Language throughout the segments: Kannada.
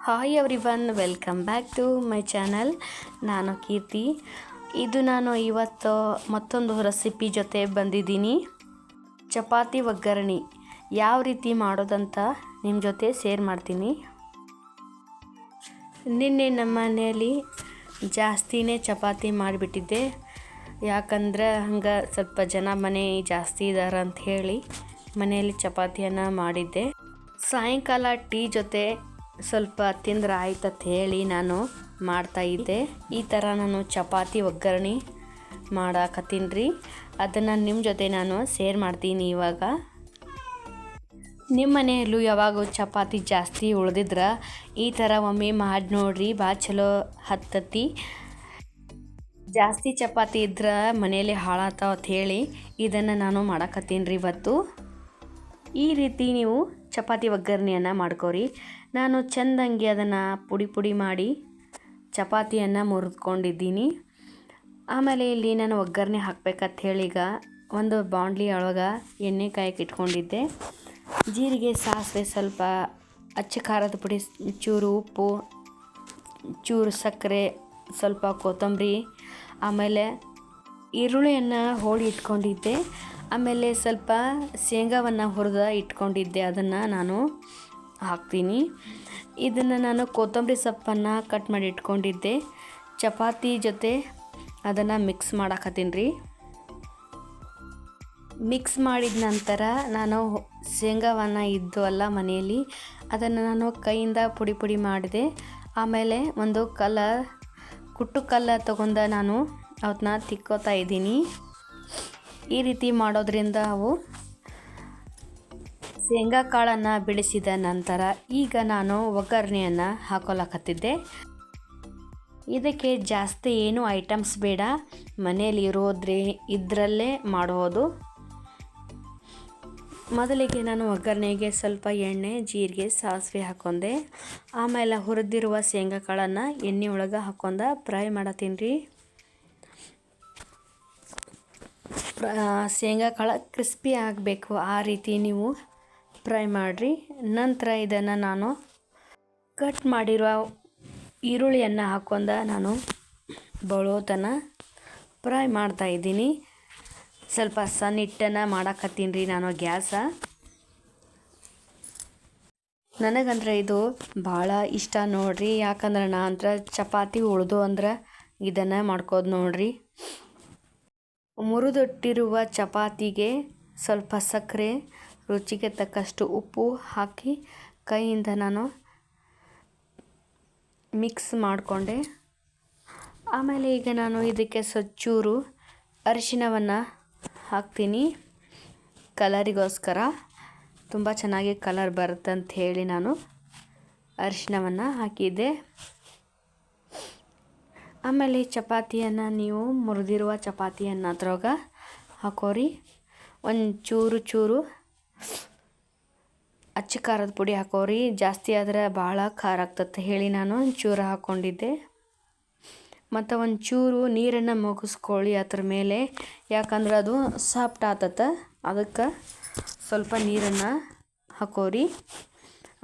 Hi everyone, welcome back to my channel. ನಾನು ಕೀರ್ತಿ. ನಾನು ಇವತ್ತು ಮತ್ತೊಂದು ರೆಸಿಪಿ ಜೊತೆ ಬಂದಿದ್ದೀನಿ. ಚಪಾತಿ ಒಗ್ಗರಣೆ ಯಾವ ರೀತಿ ಮಾಡೋದಂತ ನಿಮ್ಮ ಜೊತೆ ಶೇರ್ ಮಾಡ್ತೀನಿ. ನಿನ್ನೆ ನಮ್ಮ ಮನೆಯಲ್ಲಿ ಜಾಸ್ತಿನೇ ಚಪಾತಿ ಮಾಡಿಬಿಟ್ಟಿದ್ದೆ. ಯಾಕಂದ್ರೆ ಹಂಗೆ ಸ್ವಲ್ಪ ಜನ ಮನೆ ಜಾಸ್ತಿ ಇದ್ದಾರೆ ಅಂತ ಹೇಳಿ ಮನೆಯಲ್ಲಿ ಚಪಾತಿಯನ್ನು ಮಾಡಿದ್ದೆ. ಸಾಯಂಕಾಲ ಟೀ ಜೊತೆ ಸ್ವಲ್ಪ ತಿಂದ್ರೆ ಆಯ್ತಂತ ಹೇಳಿ ನಾನು ಮಾಡ್ತಾಯಿದ್ದೆ. ಈ ಥರ ನಾನು ಚಪಾತಿ ಒಗ್ಗರಣೆ ಮಾಡಾಕತ್ತೀನಿ ರೀ. ಅದನ್ನು ನಿಮ್ಮ ಜೊತೆ ನಾನು ಶೇರ್ ಮಾಡ್ತೀನಿ. ಇವಾಗ ನಿಮ್ಮ ಮನೆಯಲ್ಲೂ ಯಾವಾಗ ಚಪಾತಿ ಜಾಸ್ತಿ ಉಳಿದಿದ್ರೆ ಈ ಥರ ಒಮ್ಮೆ ಮಾಡಿ ನೋಡ್ರಿ, ಭಾಳ ಚಲೋ ಹತ್ತತಿ. ಜಾಸ್ತಿ ಚಪಾತಿ ಇದ್ರೆ ಮನೆಯಲ್ಲಿ ಹಾಳಾತಾವ ಅಂತ ಹೇಳಿ ಇದನ್ನು ನಾನು ಮಾಡಾಕತ್ತೀನಿ ರೀ ಇವತ್ತು. ಈ ರೀತಿ ನೀವು ಚಪಾತಿ ಒಗ್ಗರಣೆಯನ್ನು ಮಾಡ್ಕೊರಿ. ನಾನು ಚೆಂದಂಗೆ ಅದನ್ನು ಪುಡಿ ಮಾಡಿ ಚಪಾತಿಯನ್ನು ಮುರಿದುಕೊಂಡಿದ್ದೀನಿ. ಆಮೇಲೆ ಇಲ್ಲಿ ನಾನು ಒಗ್ಗರಣೆ ಹಾಕಬೇಕಂತ ಹೇಳಿ ಈಗ ಒಂದು ಬಾಣಲಿ ಒಳಗೆ ಎಣ್ಣೆ ಕಾಯಕ್ಕೆ ಇಟ್ಕೊಂಡಿದ್ದೆ. ಜೀರಿಗೆ, ಸಾಸಿವೆ, ಸ್ವಲ್ಪ ಅಚ್ಚ ಖಾರದ ಪುಡಿ, ಚೂರು ಉಪ್ಪು, ಚೂರು ಸಕ್ಕರೆ, ಸ್ವಲ್ಪ ಕೊತ್ತಂಬರಿ, ಆಮೇಲೆ ಈರುಳ್ಳಿಯನ್ನು ಹೋಳಿ ಇಟ್ಕೊಂಡಿದ್ದೆ. ಆಮೇಲೆ ಸ್ವಲ್ಪ ಶೇಂಗಾವನ್ನು ಹುರಿದು ಇಟ್ಕೊಂಡಿದ್ದೆ, ಅದನ್ನು ನಾನು ಹಾಕ್ತೀನಿ. ಇದನ್ನು ನಾನು ಕೊತ್ತಂಬರಿ ಸೊಪ್ಪನ್ನು ಕಟ್ ಮಾಡಿ ಇಟ್ಕೊಂಡಿದ್ದೆ. ಚಪಾತಿ ಜೊತೆ ಅದನ್ನು ಮಿಕ್ಸ್ ಮಾಡಾಕತ್ತೀನಿ ರೀ. ಮಿಕ್ಸ್ ಮಾಡಿದ ನಂತರ ನಾನು ಶೇಂಗಾವನ್ನು ಇದ್ದು ಮನೆಯಲ್ಲಿ ಅದನ್ನು ನಾನು ಕೈಯಿಂದ ಪುಡಿ ಮಾಡಿದೆ. ಆಮೇಲೆ ಒಂದು ಕುಟ್ಟು ಕಲ್ಲ ತಗೊಂಡು ನಾನು ಅವನ್ನ ತಿಕ್ಕೋತಾ ಇದ್ದೀನಿ. ಈ ರೀತಿ ಮಾಡೋದ್ರಿಂದ ಅವು ಶೇಂಗಾ ಕಾಳನ್ನು ಬಿಡಿಸಿದ ನಂತರ ಈಗ ನಾನು ಒಗ್ಗರಣೆಯನ್ನು ಹಾಕೊಳ್ಳಕತ್ತಿದ್ದೆ. ಇದಕ್ಕೆ ಜಾಸ್ತಿ ಏನು ಐಟಮ್ಸ್ ಬೇಡ, ಮನೇಲಿ ಇದರಲ್ಲೇ ಮಾಡೋದು. ಮೊದಲಿಗೆ ನಾನು ಒಗ್ಗರಣೆಗೆ ಸ್ವಲ್ಪ ಎಣ್ಣೆ, ಜೀರಿಗೆ, ಸಾಸಿವೆ ಹಾಕೊಂಡೆ. ಆಮೇಲೆ ಹುರಿದಿರುವ ಶೇಂಗಾ ಕಾಳನ್ನು ಎಣ್ಣೆ ಒಳಗೆ ಹಾಕೊಂಡು ಫ್ರೈ ಮಾಡತ್ತೀನಿ ರೀ. ಶೇಂಗಾ ಕಾಳು ಕ್ರಿಸ್ಪಿ ಆಗಬೇಕು, ಆ ರೀತಿ ನೀವು ಫ್ರೈ ಮಾಡಿರಿ. ನಂತರ ಇದನ್ನು ನಾನು ಕಟ್ ಮಾಡಿರುವ ಈರುಳ್ಳಿಯನ್ನು ಹಾಕೊಂಡು ನಾನು ಬಳುವತನ ಫ್ರೈ ಮಾಡ್ತಾಯಿದ್ದೀನಿ. ಸ್ವಲ್ಪ ಸಣ್ಣ ಹಿಟ್ಟನ್ನು ಮಾಡಾಕತ್ತೀನಿ ರೀ ನಾನು ಗ್ಯಾಸ. ನನಗಂದ್ರೆ ಇದು ಭಾಳ ಇಷ್ಟ ನೋಡ್ರಿ. ಯಾಕಂದ್ರೆ ನಾನು ಚಪಾತಿ ಉಳ್ದು ಅಂದ್ರೆ ಇದನ್ನು ಮಾಡ್ಕೋದು ನೋಡ್ರಿ. ಮುರಿದಿಟ್ಟಿರುವ ಚಪಾತಿಗೆ ಸ್ವಲ್ಪ ಸಕ್ಕರೆ, ರುಚಿಗೆ ತಕ್ಕಷ್ಟು ಉಪ್ಪು ಹಾಕಿ ಕೈಯಿಂದ ನಾನು ಮಿಕ್ಸ್ ಮಾಡಿಕೊಂಡೆ. ಆಮೇಲೆ ಈಗ ನಾನು ಇದಕ್ಕೆ ಚೂರು ಅರಿಶಿಣವನ್ನು ಹಾಕ್ತೀನಿ, ಕಲರಿಗೋಸ್ಕರ. ತುಂಬ ಚೆನ್ನಾಗಿ ಕಲರ್ ಬರುತ್ತೆ ಅಂತ ಹೇಳಿ ನಾನು ಅರಿಶಿಣವನ್ನು ಹಾಕಿದ್ದೆ. ಆಮೇಲೆ ಚಪಾತಿಯನ್ನು ನೀವು ಮುರಿದಿರುವ ಚಪಾತಿಯನ್ನು ಅದ್ರೊಳಗೆ ಹಾಕೋರಿ. ಒಂದು ಚೂರು ಅಚ್ಚ ಖಾರದ ಪುಡಿ ಹಾಕೋರಿ. ಜಾಸ್ತಿ ಆದರೆ ಭಾಳ ಖಾರ ಆಗ್ತದೆ ಹೇಳಿ ನಾನು ಒಂಚೂರು ಹಾಕ್ಕೊಂಡಿದ್ದೆ. ಮತ್ತು ಒಂಚೂರು ನೀರನ್ನು ಮುಗಿಸ್ಕೊಳ್ಳಿ ಅದ್ರ ಮೇಲೆ, ಯಾಕಂದ್ರೆ ಅದು ಸಾಫ್ಟ್ ಆಗ್ತದೆ. ಅದಕ್ಕೆ ಸ್ವಲ್ಪ ನೀರನ್ನು ಹಾಕೋರಿ.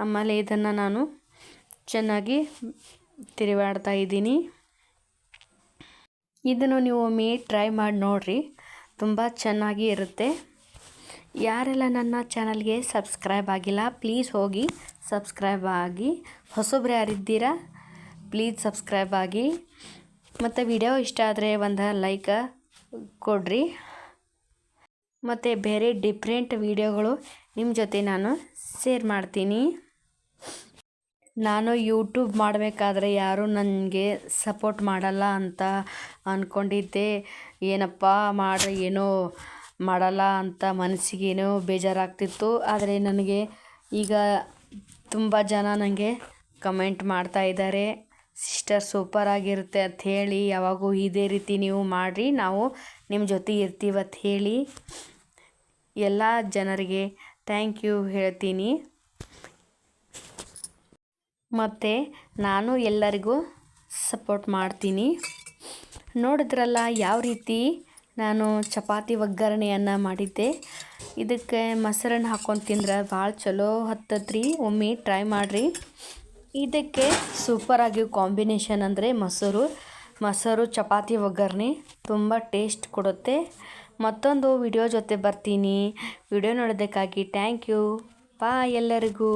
ಆಮೇಲೆ ಇದನ್ನು ನಾನು ಚೆನ್ನಾಗಿ ತಿರುವಾಡ್ತಾ ಇದ್ದೀನಿ. ಇದನ್ನು ನೀವು ಒಮ್ಮೆ ಟ್ರೈ ಮಾಡಿ ನೋಡಿರಿ, ತುಂಬ ಚೆನ್ನಾಗಿ ಇರುತ್ತೆ. ಯಾರೆಲ್ಲ ನನ್ನ ಚಾನಲ್ಗೆ ಸಬ್ಸ್ಕ್ರೈಬ್ ಆಗಿಲ್ಲ ಪ್ಲೀಸ್ ಹೋಗಿ ಸಬ್ಸ್ಕ್ರೈಬ್ ಆಗಿ. ಹೊಸಬ್ರು ಯಾರಿದ್ದೀರಾ ಪ್ಲೀಸ್ ಸಬ್ಸ್ಕ್ರೈಬ್ ಆಗಿ. ಮತ್ತು ವಿಡಿಯೋ ಇಷ್ಟ ಆದರೆ ಒಂದು ಲೈಕ್ ಕೊಡ್ರಿ. ಮತ್ತು ಬೇರೆ ಡಿಫ್ರೆಂಟ್ ವಿಡಿಯೋಗಳು ನಿಮ್ಮ ಜೊತೆ ನಾನು ಶೇರ್ ಮಾಡ್ತೀನಿ. ನಾನು ಯೂಟ್ಯೂಬ್ ಮಾಡಬೇಕಾದ್ರೆ ಯಾರೂ ನನಗೆ ಸಪೋರ್ಟ್ ಮಾಡಲ್ಲ ಅಂತ ಅಂದ್ಕೊಂಡಿದ್ದೆ. ಏನಪ್ಪ ಮಾಡ್ರೆ ಏನೋ ಮಾಡಲ್ಲ ಅಂತ ಮನಸ್ಸಿಗೇನೋ ಬೇಜಾರಾಗ್ತಿತ್ತು. ಆದರೆ ನನಗೆ ಈಗ ತುಂಬ ಜನ ನನಗೆ ಕಮೆಂಟ್ ಮಾಡ್ತಾಯಿದ್ದಾರೆ, ಸಿಸ್ಟರ್ ಸೂಪರಾಗಿರುತ್ತೆ ಅಂತ ಹೇಳಿ. ಯಾವಾಗೂ ಇದೇ ರೀತಿ ನೀವು ಮಾಡಿರಿ, ನಾವು ನಿಮ್ಮ ಜೊತೆ ಇರ್ತೀವತ್ತು ಹೇಳಿ ಎಲ್ಲ ಜನರಿಗೆ ಥ್ಯಾಂಕ್ ಯು ಹೇಳ್ತೀನಿ. ಮತ್ತು ನಾನು ಎಲ್ಲರಿಗೂ ಸಪೋರ್ಟ್ ಮಾಡ್ತೀನಿ. ನೋಡಿದ್ರಲ್ಲ ಯಾವ ರೀತಿ ನಾನು ಚಪಾತಿ ಒಗ್ಗರಣೆಯನ್ನು ಮಾಡಿದ್ದೆ. ಇದಕ್ಕೆ ಮೊಸರನ್ನು ಹಾಕ್ಕೊಂಡು ತಿಂದ್ರೆ ಭಾಳ ಚಲೋ ಹತ್ತತ್ರಿ. ಒಮ್ಮೆ ಟ್ರೈ ಮಾಡಿರಿ. ಇದಕ್ಕೆ ಸೂಪರಾಗಿ ಕಾಂಬಿನೇಷನ್ ಅಂದರೆ ಮೊಸರು ಚಪಾತಿ ಒಗ್ಗರಣೆ ತುಂಬ ಟೇಸ್ಟ್ ಕೊಡುತ್ತೆ. ಮತ್ತೊಂದು ವಿಡಿಯೋ ಜೊತೆ ಬರ್ತೀನಿ. ವಿಡಿಯೋ ನೋಡೋದಕ್ಕಾಗಿ ಥ್ಯಾಂಕ್ ಯು. ಬಾಯ್ ಎಲ್ಲರಿಗೂ.